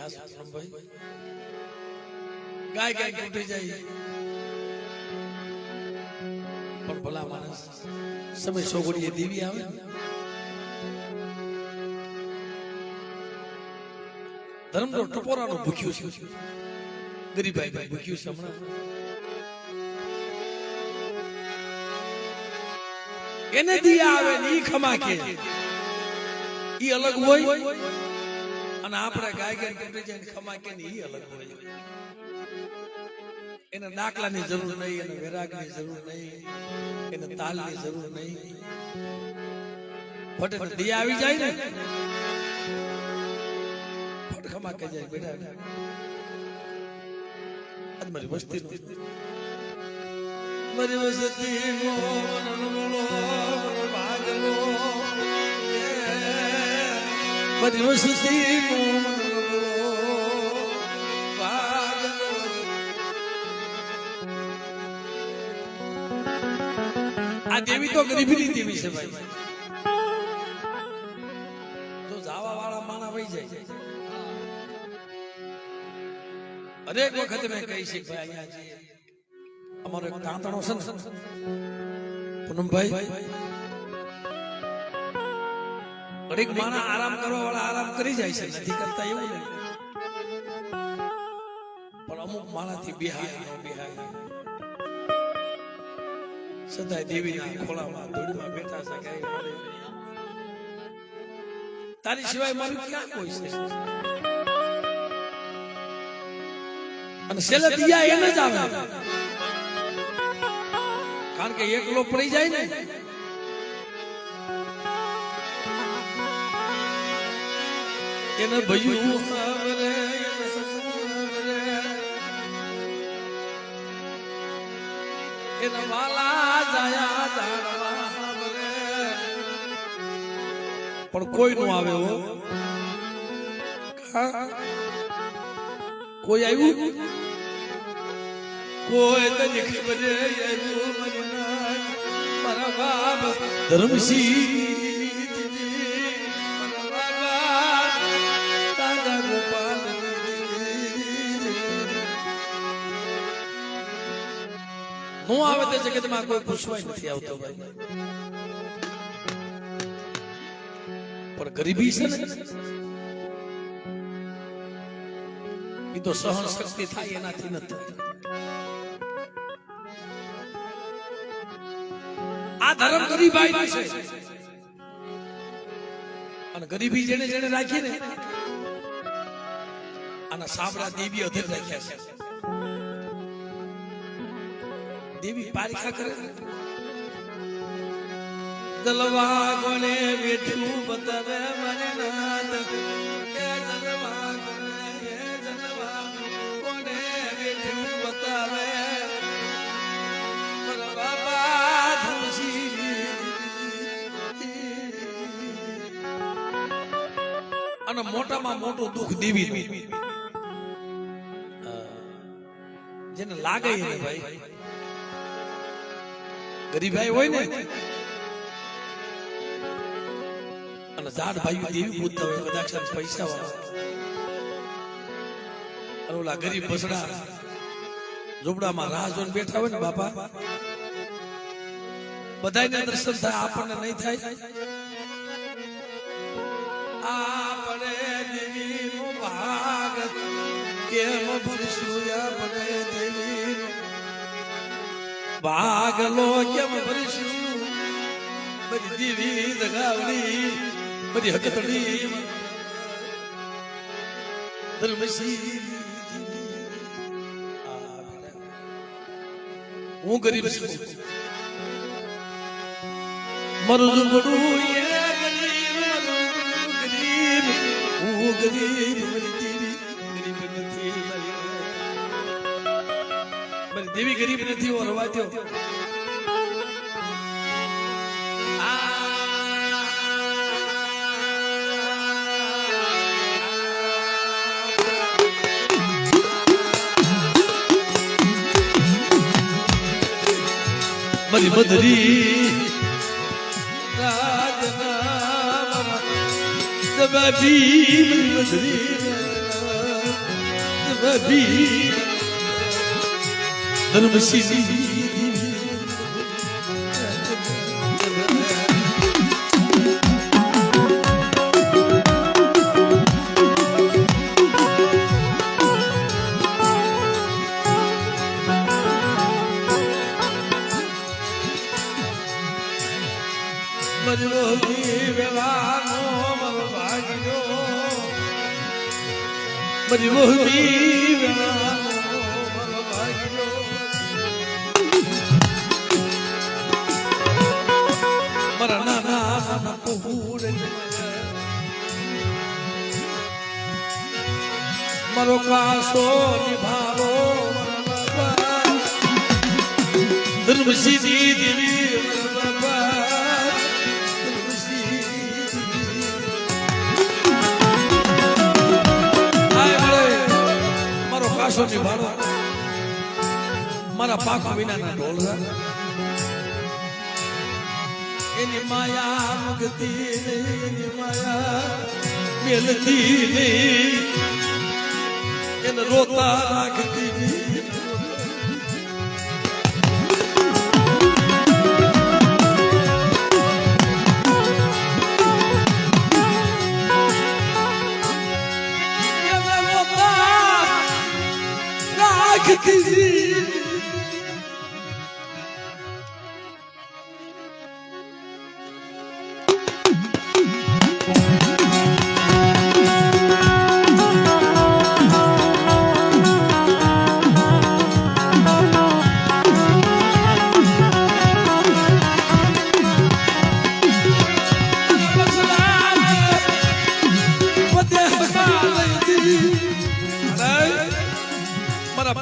ભાઈ ગાય ગાય તૂટી જાય પણ ભલા માણસ સમય સોગડીએ દેવી આવે ધર્મનો ટપોરાનો ભૂખ્યું છે ગરીબાઈ ભૂખ્યું છે હમણાં એને દિયા આવે ને ઈ ખમા કે ઈ અલગ હોય અને આપણે ગાય ગાય તૂટી જાય ને ખમા કે ઈ અલગ હોય એને દાખલાની જરૂર નહીં એને વિરાગની જરૂર નહીં એને તાલની જરૂર નહીં ફટે દિયા આવી જાય ને ફટ ખમા કે જાય બેટા આજ મારી વસ્તી મારી વસ્તી મારી વસ્તી આ દેવી તો ગરીબીની દેવી છે ભાઈ તો જાવા વાળા માણા વહી જાય હરેક વખતે મેં કહી છે ભાઈ અહીંયા અમારો એક તાંતણો છે ને પૂનમભાઈ હરેક માણા આરામ કરવા વાળા આરામ કરી જાય છે નથી કરતા એવું નહીં પણ અમુક માણાથી બિહાય સદાય દેવીના ખોળામાં ધૂળમાં બેઠા છે કે તારી સિવાય મારું ક્યાં કોઈ છે અને છેલ્લે દિયા એને જ આવે કારણ કે એકલો પડી જાય ને એને ભયું એના વાલા જાયા જાણવા પણ કોઈ નો આવે હો કોઈ આવ્યું કોઈ તને ખબર આવ્યું મારા બાપ ધર્મસિંહ નો આવે તે જગતમાં કોઈ પૂછવાય નથી આવતો ભાઈ પણ ગરીબી છે ને એ તો સહન શક્તિ થાય એનાથી નથી આ ધર્મ ગરીબાઈ છે અને ગરીબી જેને જેને રાખી ને આના સાબરા દેવી અધર રાખ્યા છે દેવી પારિખા કરે દલવા કોને બેઠું બતાવે મને નાદ એ જનવા કોને બેઠું બતાવે મારા બાબા ધમસી અને મોટામાં મોટું દુઃખ દેવી જેને લાગે ને ભાઈ ગરીબાઈ હોય ને અને ઝાડ ભાઈ દેવી પૂજતા હોય કદાચ પૈસા વાળા ઓલા ગરીબ બસડા ઝૂંપડામાં રાહ જોઈને બેઠા હોય ને બાપા બધાને દર્શન થાય આપણને નહીં થાય આપણે દેવી નો ભાગ કેમ ભરશું આપણે દેવી ભાગલો કેમ ભરીશું બધી દેવી દગાવડી બધી હકતડી ધર્મસી હું ગરીબ છું મારું ઝૂંપડું એ ગરીબ હું ગરીબ મારી દેવી ગરીબ નથી મારી દેવી ગરીબ નથી ઓ રવા દો મારી બદરી રાજના જબાજી મારી Badri rabi Dharmsinh But you will be Maro kaso nibhalo Dharmasi devi નિભાળો મારા પાક વિનાના ઢોલ એની માયા મુગતી એની માયા મેલતી નહીં એને રોતા રાખતી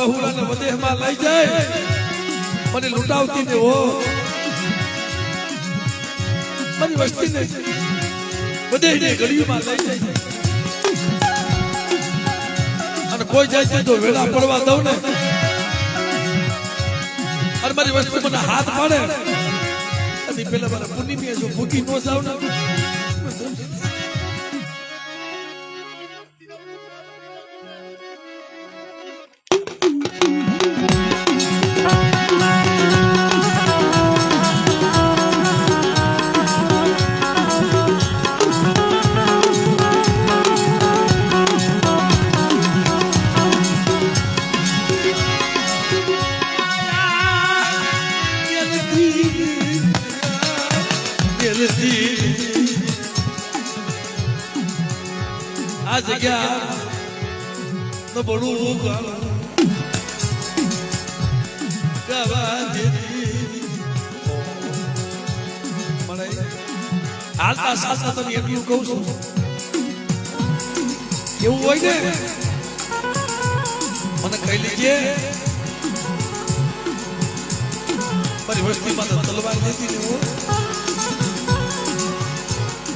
બહુરાને વદેહમાં લઈ જાય મને લૂંટાવતી ને હો મારી વસ્તીને વદેહને ગળીમાં લઈ જાય અને કોઈ જાય તો વેળા પડવા દઉં ને અને મારી વસ્તી મને હાથ પાડે અને પેલા મારા પુનિમીએ જો ભૂખી નો જાવ ને આ જગ્યા નો બડું હાલતા સાસા તને એટલું કહું છું એવું હોય ને મને કહી લીજે મારી વસ્તીમાં તો તલવાર દેતી ને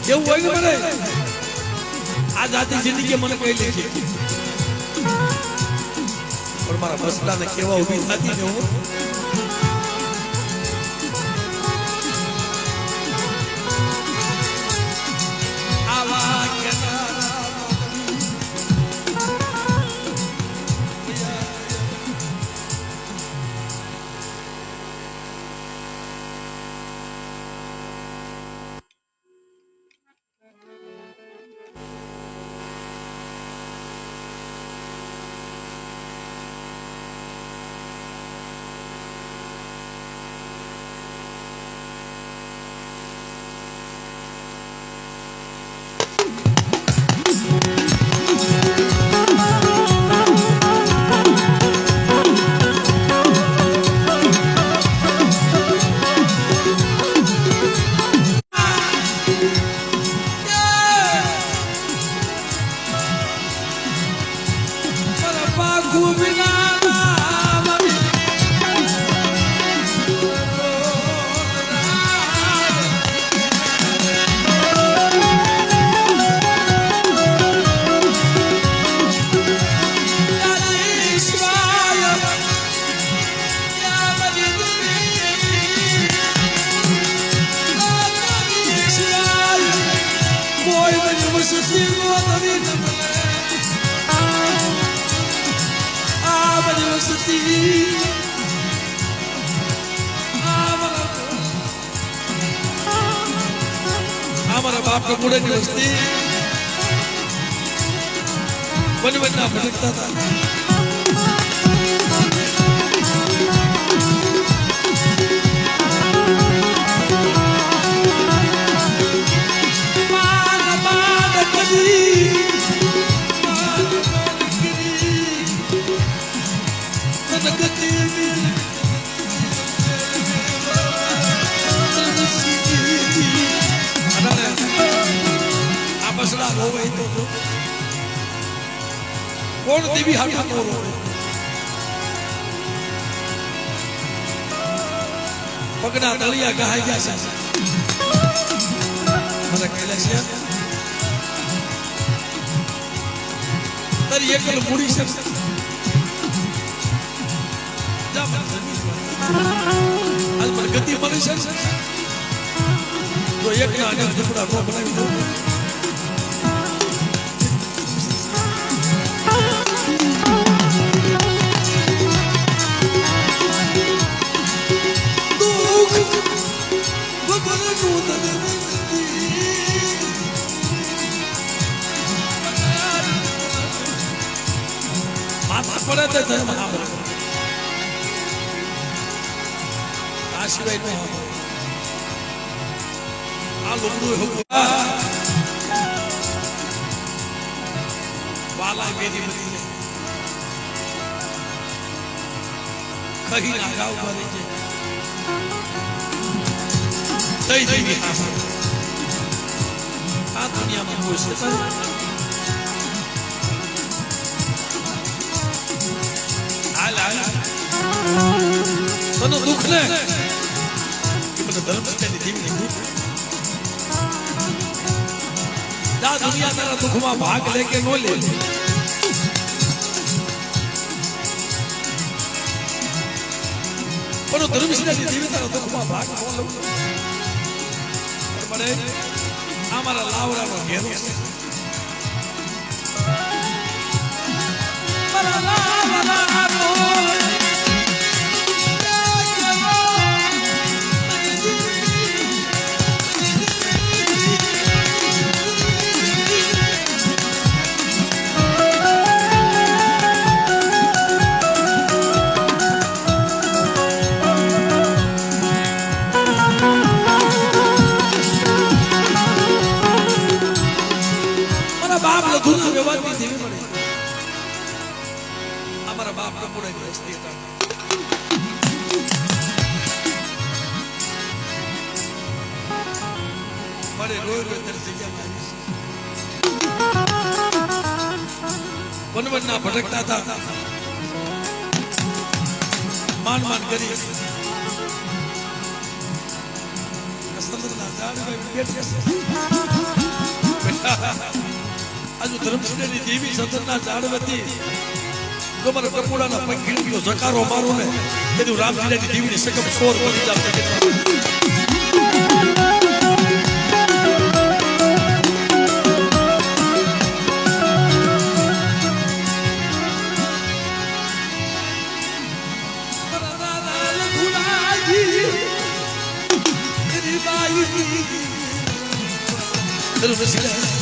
એવું હોય ને મને આ જાતિ જિંદગી મને કહી લે છે પણ મારા બસડાને કેવા ઊભી થતી ને આવા हमारा बाप का मुड़े की वस्ती बन बनना भटकता था कौन देवी हाथा तो रोवे पगना दलिया गहाई गया से મને કહેલા છે તારી એકલ મૂડી છે જા મને આજ મને ગતિ મળી છે તો એકના અનેક ઝૂંપડા નો બનાવી દઉં પડે તો ધર્મ આ સિવાય નો આ લુગડું વાલા બેરી બધી કહી ના ગાવ ભરી છે તઈ જઈ આ દુનિયામાં હોય છે તને દુઃખ ને મને ધર્મ ની ધીમી દુઃખ જા દુનિયા તારા દુઃખમાં ભાગ લે કે નો લે પણ ધર્મસિંહની ધીમી તારા દુઃખમાં ભાગ નો લે પડે આ મારા લાવડાનો ઘેરો છે મારા લાવડાનો વનવનના ભટકતા હતા માન માન કરી સંતના ઝાડમાં બેઠા આજુ ધર્મસિંહની દેવી સંતના ઝાડમાંથી તો મારા ટપોડાના પગ ખીલક્યો જકારો મારો ને કીધું રામજીની દેવીની સકમ સોર બની જાવ little bit